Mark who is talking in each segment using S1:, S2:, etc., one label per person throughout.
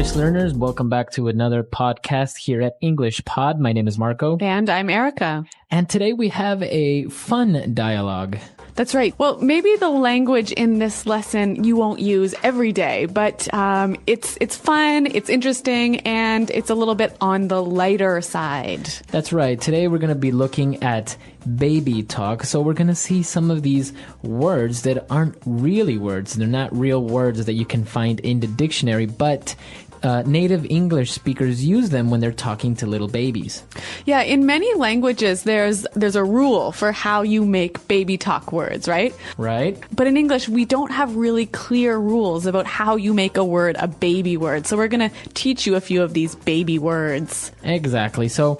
S1: English learners. Welcome back to another podcast here at English Pod. My name is Marco.
S2: And I'm Erica.
S1: And today we have a fun dialogue.
S2: That's right. Well, maybe the language in this lesson you won't use every day, but it's fun, it's interesting, and it's a little bit on the lighter side.
S1: That's right. Today we're going to be looking at baby talk. So we're going to see some of these words that aren't really words. They're not real words that you can find in the dictionary, but native English speakers use them when they're talking to little babies.
S2: Yeah, in many languages, there's a rule for how you make baby talk words, right?
S1: Right.
S2: But in English, we don't have really clear rules about how you make a word a baby word. So we're going to teach you a few of these baby words.
S1: Exactly. So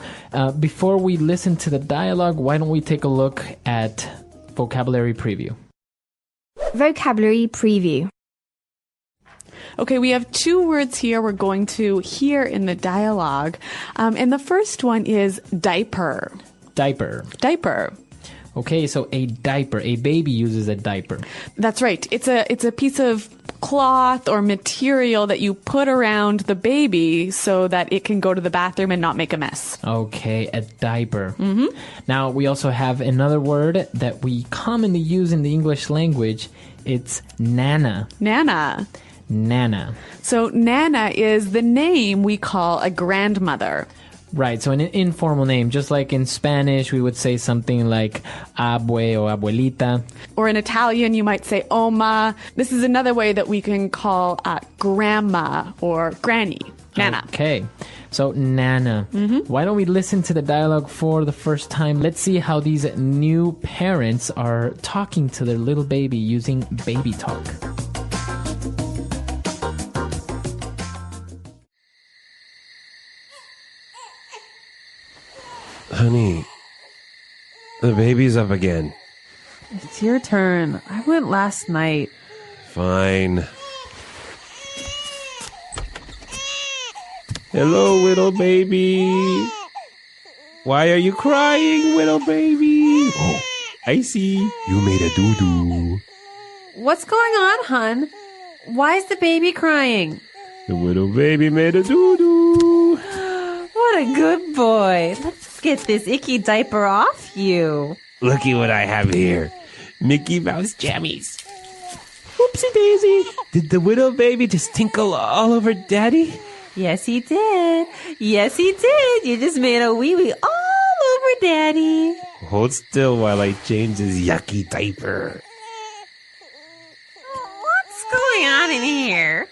S1: before we listen to the dialogue, why don't we take a look at vocabulary preview?
S3: Vocabulary preview.
S2: Okay, we have two words here we're going to hear in the dialogue. And the first one is diaper.
S1: Diaper.
S2: Diaper.
S1: Okay, so a diaper. A baby uses a diaper.
S2: That's right. It's a piece of cloth or material that you put around the baby so that it can go to the bathroom and not make a mess.
S1: Okay, a diaper. Mm-hmm. Now, we also have another word that we commonly use in the English language. It's nana.
S2: Nana.
S1: Nana.
S2: So Nana is the name we call a grandmother.
S1: Right, so an informal name, just like in Spanish, we would say something like abue or abuelita.
S2: Or in Italian, you might say oma. This is another way that we can call grandma or granny. Nana.
S1: Okay, so Nana. Mm-hmm. Why don't we listen to the dialogue for the first time? Let's see how these new parents are talking to their little baby using baby talk.
S4: Honey, the baby's up again.
S5: It's your turn. I went last night.
S4: Fine. Hello, little baby. Why are you crying, little baby? Oh, I see. You made a doo-doo.
S5: What's going on, hun? Why is the baby crying?
S4: The little baby made a doo-doo.
S5: What a good boy. Let's get this icky diaper off you.
S4: Looky what I have here. Mickey Mouse jammies. Whoopsie daisy. Did the little baby just tinkle all over Daddy?
S5: Yes, he did. Yes, he did. You just made a wee-wee all over Daddy.
S4: Hold still while I change his yucky diaper.
S5: What's going on in here?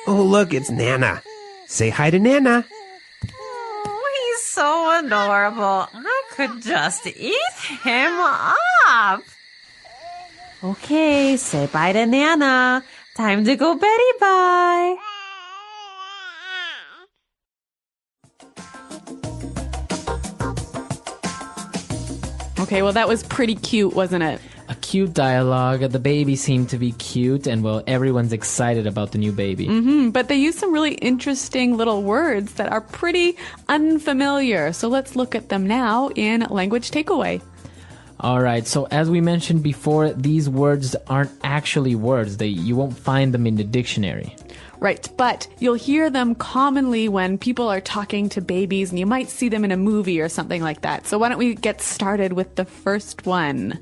S4: Oh, look, it's Nana. Say hi to Nana.
S5: Oh, he's so adorable. I could just eat him up. Okay, say bye to Nana. Time to go Betty bye.
S2: Okay, well, that was pretty cute, wasn't it?
S1: A cute dialogue. The baby seemed to be cute, and well, everyone's excited about the new baby.
S2: Mm-hmm, but they use some really interesting little words that are pretty unfamiliar. So let's look at them now in Language Takeaway.
S1: All right, so as we mentioned before, these words aren't actually words. You won't find them in the dictionary.
S2: Right, but you'll hear them commonly when people are talking to babies, and you might see them in a movie or something like that. So why don't we get started with the first one?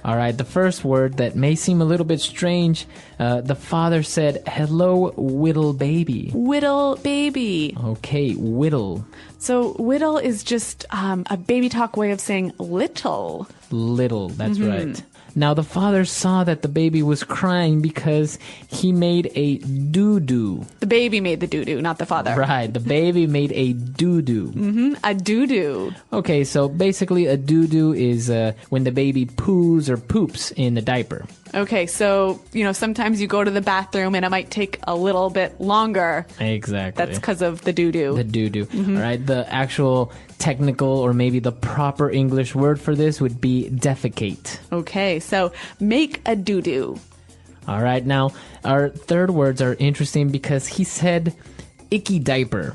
S1: All right, the first word that may seem a little bit strange, the father said, hello, whittle baby.
S2: Whittle baby.
S1: Okay, whittle.
S2: So whittle is just a baby talk way of saying little.
S1: Little, that's right. Now, the father saw that the baby was crying because he made a doo-doo.
S2: The baby made the doo-doo, not the father.
S1: Right, the baby made a doo-doo.
S2: Mm-hmm, a doo-doo.
S1: Okay, so basically a doo-doo is when the baby poos or poops in the diaper.
S2: Okay, so, sometimes you go to the bathroom and it might take a little bit longer.
S1: Exactly.
S2: That's because of the doo-doo.
S1: The doo-doo. Mm-hmm. All right, the actual technical or maybe the proper English word for this would be defecate.
S2: Okay, so make a doo-doo.
S1: All right, now our third words are interesting because he said icky diaper.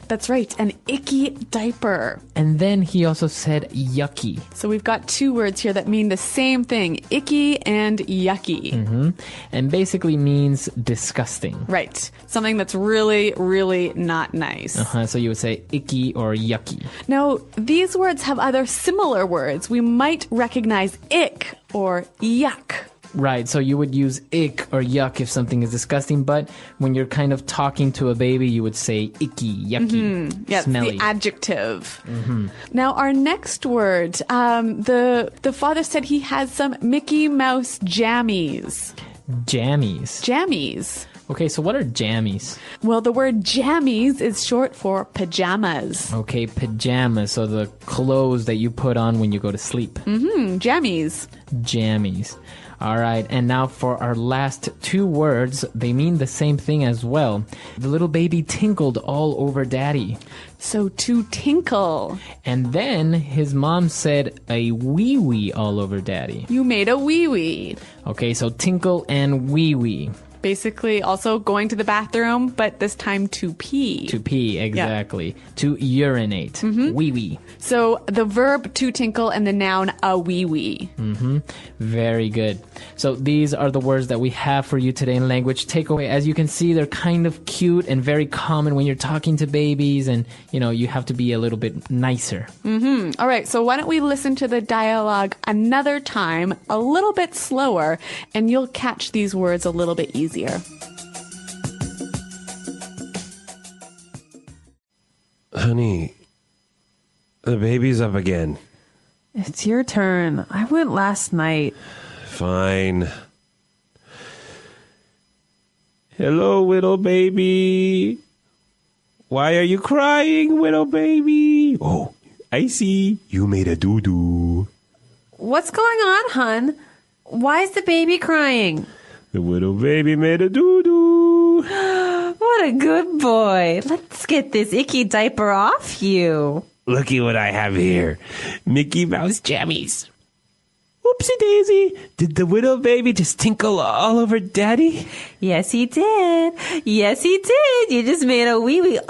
S2: That's right, an icky diaper.
S1: And then he also said yucky.
S2: So we've got two words here that mean the same thing, icky and yucky.
S1: And basically means disgusting.
S2: Right, something that's really, really not nice.
S1: So you would say icky or yucky.
S2: Now, these words have other similar words. We might recognize ick or yuck.
S1: Right, so you would use ick or yuck if something is disgusting, but when you're kind of talking to a baby, you would say icky, yucky,
S2: Yes,
S1: smelly.
S2: the adjective. Now, our next word, the father said he has some Mickey Mouse jammies.
S1: Jammies.
S2: Jammies.
S1: Okay, so what are jammies?
S2: Well, the word jammies is short for pajamas.
S1: Okay, pajamas, so the clothes that you put on when you go to sleep.
S2: Jammies.
S1: Jammies. All right, and now for our last two words, they mean the same thing as well. The little baby tinkled all over daddy.
S2: So to tinkle.
S1: And then his mom said a wee-wee all over daddy.
S2: You made a wee-wee.
S1: Okay, so tinkle and wee-wee.
S2: Basically also going to the bathroom, but this time to pee.
S1: To pee, exactly. To urinate. Wee-wee.
S2: So the verb to tinkle and the noun a wee-wee.
S1: Very good. So these are the words that we have for you today in language takeaway. As you can see, they're kind of cute and very common when you're talking to babies, and you have to be a little bit nicer.
S2: All right, so why don't we listen to the dialogue another time, a little bit slower, and you'll catch these words a little bit easier.
S4: Honey, the baby's up again.
S5: It's your turn. I went last night.
S4: Fine. Hello, little baby. Why are you crying, little baby? Oh, I see. You made a doo-doo.
S5: What's going on, hun? Why is the baby crying?
S4: The little baby made a doo-doo.
S5: What a good boy. Let's get this icky diaper off you.
S4: Looky what I have here. Mickey Mouse jammies. Oopsie daisy. Did the little baby just tinkle all over daddy?
S5: Yes, he did. Yes, he did. You just made a wee-wee all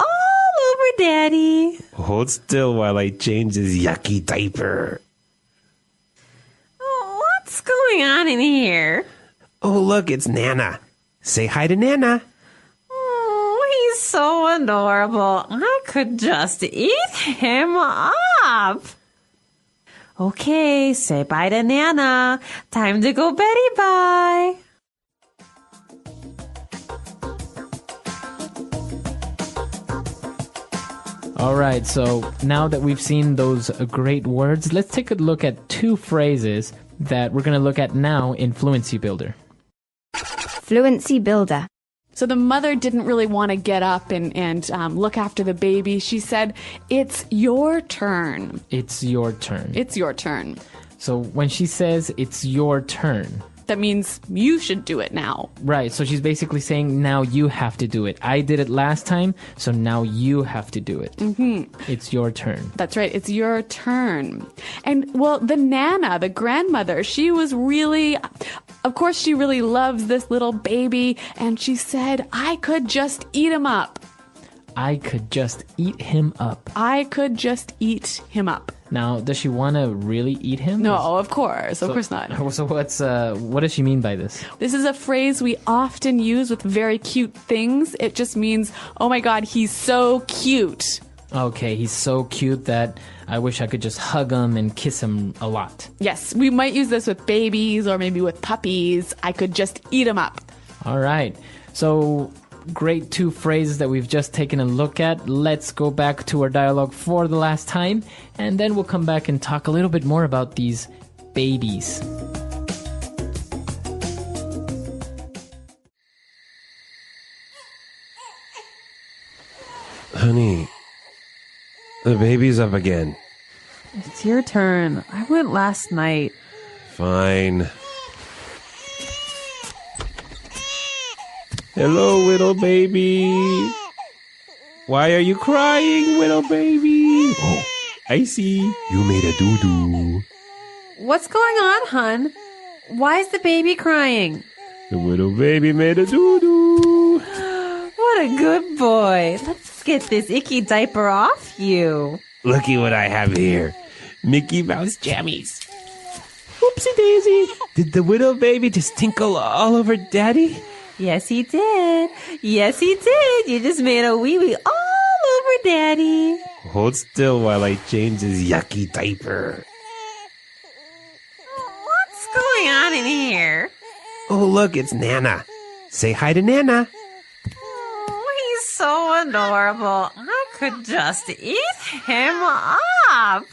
S5: over daddy.
S4: Hold still while I change his yucky diaper.
S5: What's going on in here?
S4: Oh, look, it's Nana. Say hi to Nana.
S5: Oh, he's so adorable. I could just eat him up. Okay, say bye to Nana. Time to go Betty bye.
S1: All right, so now that we've seen those great words, let's take a look at two phrases that we're going to look at now in Fluency Builder.
S3: Fluency builder.
S2: So the mother didn't really want to get up and look after the baby. She said, "It's your turn.
S1: It's your turn.
S2: It's your turn."
S1: So when she says it's your turn,
S2: That means you should do it now.
S1: right, so she's basically saying now you have to do it. I did it last time, so now you have to do it. It's your turn.
S2: That's right. It's your turn. And well, the Nana, the grandmother, she was really, of course, she really loves this little baby. And she said, I could just eat him up.
S1: I could just eat him up.
S2: I could just eat him up.
S1: Now, does she want to really eat him?
S2: No, of course. Of course not.
S1: So what does she mean by this?
S2: This is a phrase we often use with very cute things. It just means, oh my God, he's so cute.
S1: Okay, he's so cute that I wish I could just hug him and kiss him a lot.
S2: Yes, we might use this with babies or maybe with puppies. I could just eat him up.
S1: All right. So, great two phrases that we've just taken a look at. Let's go back to our dialogue for the last time, and then we'll come back and talk a little bit more about these babies.
S4: Honey, the baby's up again.
S5: It's your turn. I went last night.
S4: Fine. Hello, little baby. Why are you crying, little baby? Oh, I see. You made a doo-doo.
S5: What's going on, hun? Why is the baby crying?
S4: The little baby made a doo-doo.
S5: What What a good boy. Let's get this icky diaper off you.
S4: Looky what I have here. Mickey Mouse jammies. Oopsie daisy. Did the widow baby just tinkle all over Daddy?
S5: Yes, he did. Yes, he did. You just made a wee-wee all over Daddy.
S4: Hold still while I change his yucky diaper.
S5: What's going on in here?
S4: Oh, look, it's Nana. Say hi to Nana.
S5: Oh, he's so adorable. I could just eat him up.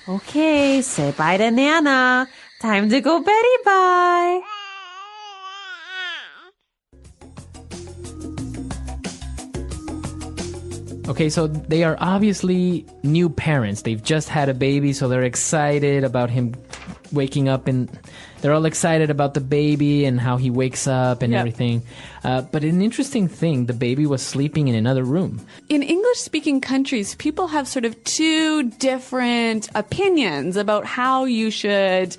S5: Okay, say bye to Nana. Time to go Betty bye.
S1: Okay, so they are obviously new parents. They've just had a baby, so they're excited about him waking up, and they're all excited about the baby and how he wakes up and
S2: Yep.
S1: everything. But an interesting thing, the baby was sleeping in another room.
S2: In English-speaking countries, people have sort of two different opinions about how you should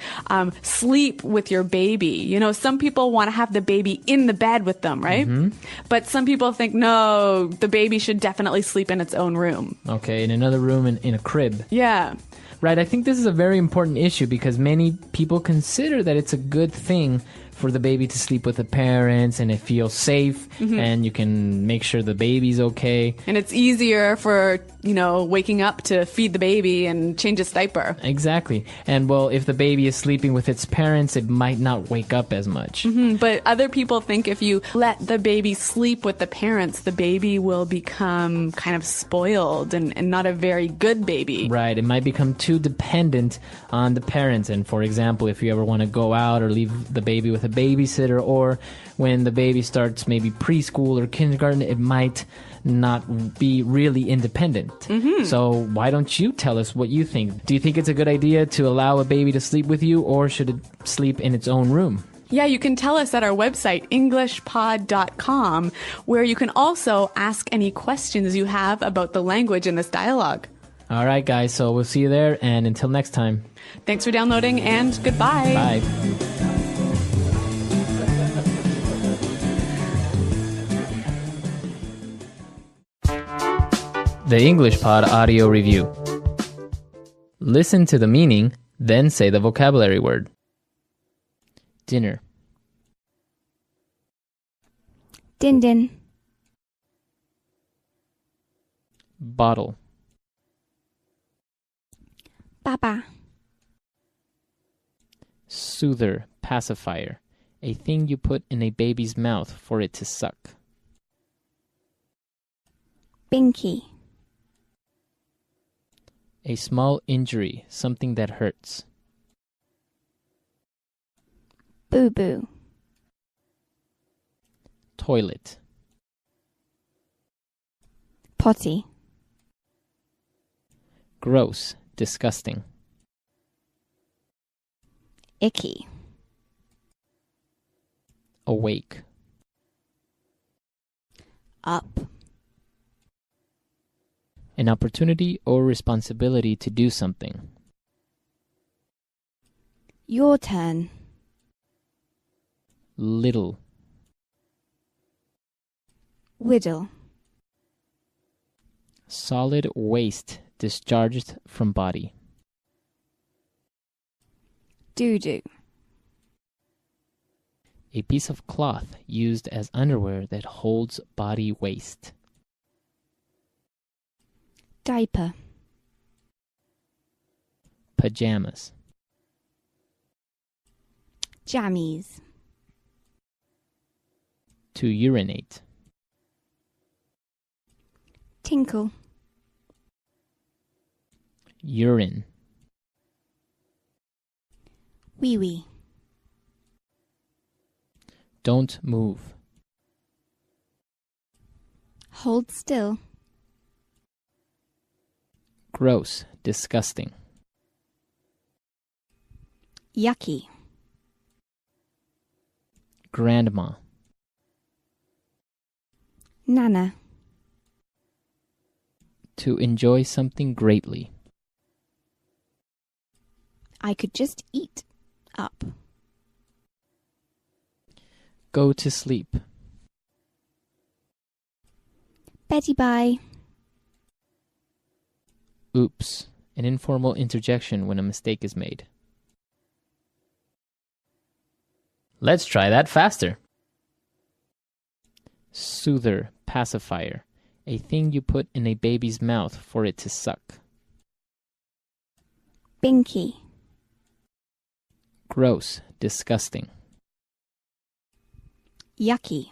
S2: sleep with your baby. You know, some people want to have the baby in the bed with them, right? But some people think, no, the baby should definitely sleep in its own room.
S1: Okay, in another room in a crib.
S2: Yeah.
S1: Right, I think this is a very important issue because many people consider that it's a good thing for the baby to sleep with the parents and it feels safe and you can make sure the baby's okay.
S2: And it's easier for, you know, waking up to feed the baby and change its diaper.
S1: Exactly. And well, if the baby is sleeping with its parents, it might not wake up as much.
S2: But other people think if you let the baby sleep with the parents, the baby will become kind of spoiled and not a very good baby.
S1: Right, it might become too dependent on the parents. And for example, if you ever want to go out or leave the baby with a babysitter, or when the baby starts maybe preschool or kindergarten, it might not be really independent. So why don't you tell us what you think? Do you think it's a good idea to allow a baby to sleep with you, or should it sleep in its own room?
S2: Yeah, you can tell us at our website, englishpod.com, where you can also ask any questions you have about the language in this dialogue.
S1: All right, guys, so we'll see you there, and until next time,
S2: Thanks for downloading, and goodbye.
S1: bye. The English Pod Audio Review. Listen to the meaning, then say the vocabulary word. Dinner.
S3: Din din.
S1: Bottle.
S3: Baba.
S1: Soother, pacifier. A thing you put in a baby's mouth for it to suck.
S3: Binky.
S1: A small injury, something that hurts.
S3: Boo boo.
S1: Toilet.
S3: Potty.
S1: Gross, disgusting.
S3: Icky.
S1: Awake.
S3: Up.
S1: An opportunity or responsibility to do something.
S3: Your turn.
S1: Little.
S3: Whittle.
S1: Solid waste discharged from body.
S3: Doo doo.
S1: A piece of cloth used as underwear that holds body waste.
S3: Diaper.
S1: Pajamas.
S3: Jammies.
S1: To urinate.
S3: Tinkle.
S1: Urine.
S3: Wee wee.
S1: Don't move.
S3: Hold still.
S1: Gross, disgusting.
S3: Yucky.
S1: Grandma.
S3: Nana.
S1: To enjoy something greatly.
S3: I could just eat up.
S1: Go to sleep.
S3: Betty bye.
S1: Oops. An informal interjection when a mistake is made. Let's try that faster. Soother, pacifier. A thing you put in a baby's mouth for it to suck.
S3: Binky.
S1: Gross, disgusting.
S3: Yucky.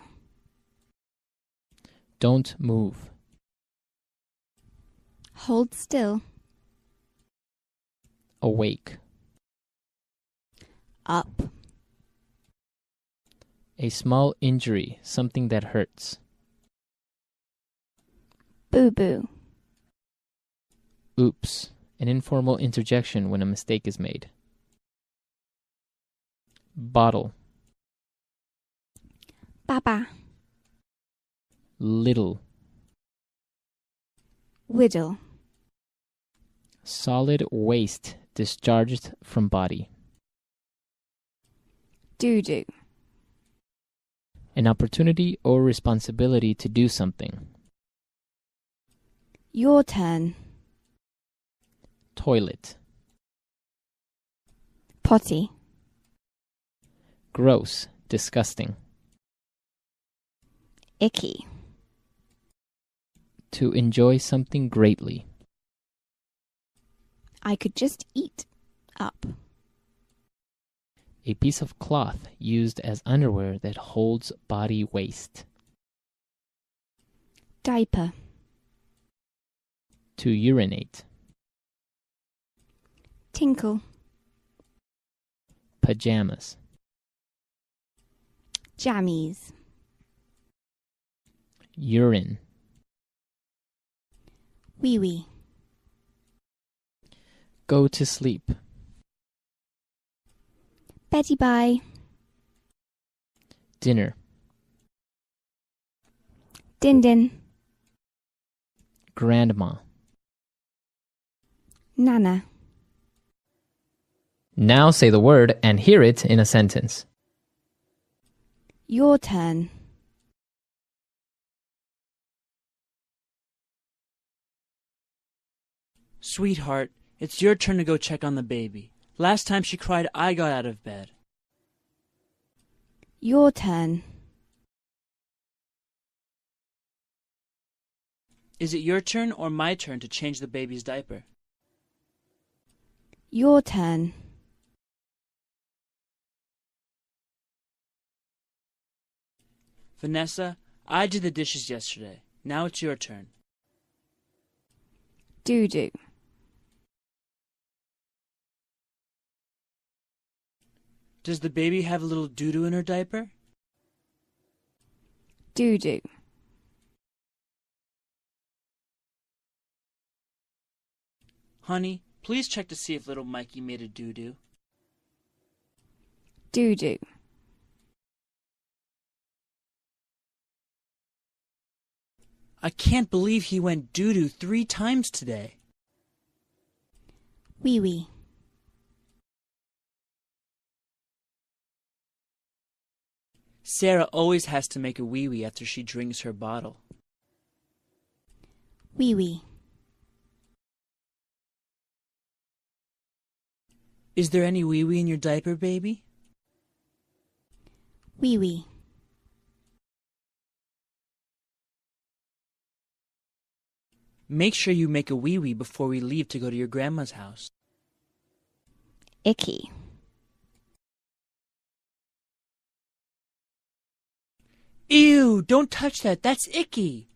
S1: Don't move.
S3: Hold still.
S1: Awake.
S3: Up.
S1: A small injury, something that hurts.
S3: Boo-boo.
S1: Oops. An informal interjection when a mistake is made. Bottle.
S3: Baba.
S1: Little.
S3: Whittle.
S1: Solid waste discharged from body.
S3: Doo-doo.
S1: An opportunity or responsibility to do something.
S3: Your turn.
S1: Toilet.
S3: Potty.
S1: Gross, disgusting.
S3: Icky.
S1: To enjoy something greatly.
S3: I could just eat. Up.
S1: A piece of cloth used as underwear that holds body waste.
S3: Diaper.
S1: To urinate.
S3: Tinkle.
S1: Pajamas.
S3: Jammies.
S1: Urine.
S3: Wee-wee.
S1: Go to sleep.
S3: Betty bye.
S1: Dinner.
S3: Din-din.
S1: Grandma.
S3: Nana.
S1: Now say the word and hear it in a sentence.
S3: Your turn.
S6: Sweetheart, it's your turn to go check on the baby. Last time she cried, I got out of bed.
S3: Your turn.
S6: Is it your turn or my turn to change the baby's diaper?
S3: Your turn.
S6: Vanessa, I did the dishes yesterday. Now it's your turn.
S3: Doo-doo.
S6: Does the baby have a little doo-doo in her diaper?
S3: Doo-doo.
S6: Honey, please check to see if little Mikey made a doo-doo.
S3: Doo-doo.
S6: I can't believe he went doo-doo 3 times today.
S3: Wee-wee.
S6: Sarah always has to make a wee-wee after she drinks her bottle.
S3: Wee-wee.
S6: Is there any wee-wee in your diaper, baby?
S3: Wee-wee.
S6: Make sure you make a wee-wee before we leave to go to your grandma's house.
S3: Icky.
S6: Ew! Don't touch that! That's icky!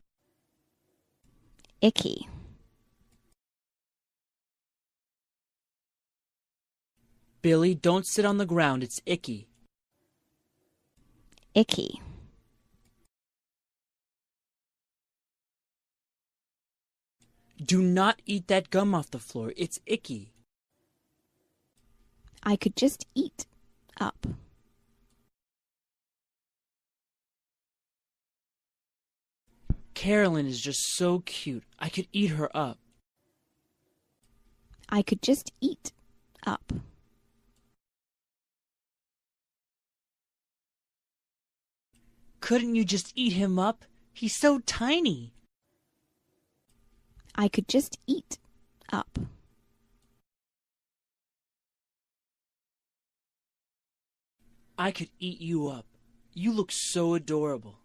S3: Icky.
S6: Billy, don't sit on the ground. It's icky.
S3: Icky.
S6: Do not eat that gum off the floor. It's icky.
S3: I could just eat. Up.
S6: Carolyn is just so cute. I could eat her up.
S3: I could just eat. Up.
S6: Couldn't you just eat him up? He's so tiny.
S3: I could just eat up.
S6: I could eat you up. You look so adorable.